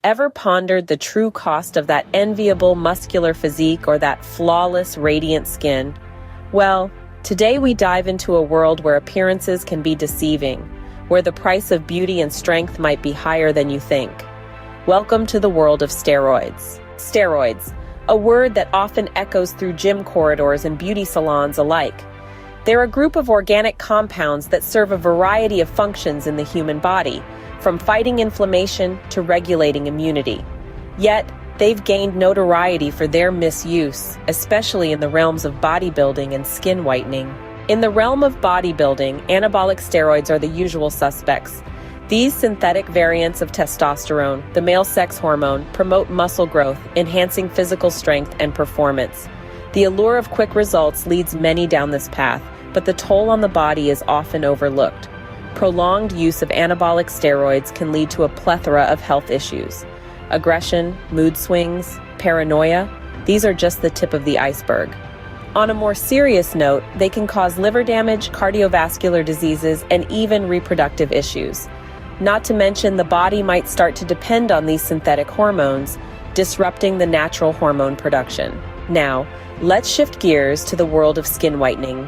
Ever pondered the true cost of that enviable muscular physique or that flawless, radiant skin? Well, today we dive into a world where appearances can be deceiving, where the price of beauty and strength might be higher than you think. Welcome to the world of steroids. Steroids, a word that often echoes through gym corridors and beauty salons alike. They're a group of organic compounds that serve a variety of functions in the human body, from fighting inflammation to regulating immunity. Yet, they've gained notoriety for their misuse, especially in the realms of bodybuilding and skin whitening. In the realm of bodybuilding, anabolic steroids are the usual suspects. These synthetic variants of testosterone, the male sex hormone, promote muscle growth, enhancing physical strength and performance. The allure of quick results leads many down this path, but the toll on the body is often overlooked. Prolonged use of anabolic steroids can lead to a plethora of health issues. Aggression, mood swings, paranoia, these are just the tip of the iceberg. On a more serious note, they can cause liver damage, cardiovascular diseases, and even reproductive issues. Not to mention, the body might start to depend on these synthetic hormones, disrupting the natural hormone production. Now, let's shift gears to the world of skin whitening.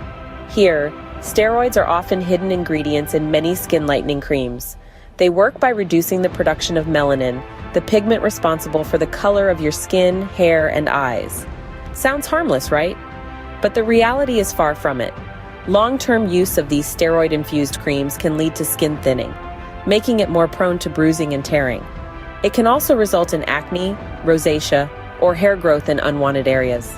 Here, steroids are often hidden ingredients in many skin lightening creams. They work by reducing the production of melanin, the pigment responsible for the color of your skin, hair, and eyes. Sounds harmless, right? But the reality is far from it. Long-term use of these steroid-infused creams can lead to skin thinning, making it more prone to bruising and tearing. It can also result in acne, rosacea, or hair growth in unwanted areas.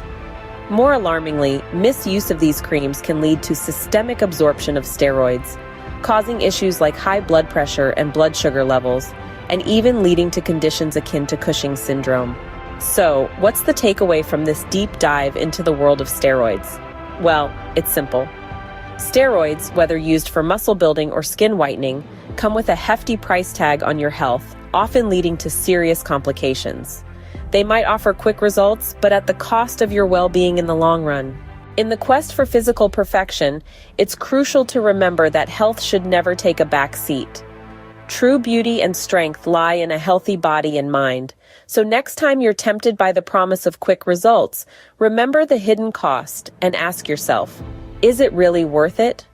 More alarmingly, misuse of these creams can lead to systemic absorption of steroids, causing issues like high blood pressure and blood sugar levels, and even leading to conditions akin to Cushing's syndrome. So, what's the takeaway from this deep dive into the world of steroids? Well, it's simple. Steroids, whether used for muscle building or skin whitening, come with a hefty price tag on your health, often leading to serious complications. They might offer quick results, but at the cost of your well-being in the long run. In the quest for physical perfection, it's crucial to remember that health should never take a back seat. True beauty and strength lie in a healthy body and mind. So next time you're tempted by the promise of quick results, remember the hidden cost and ask yourself, is it really worth it?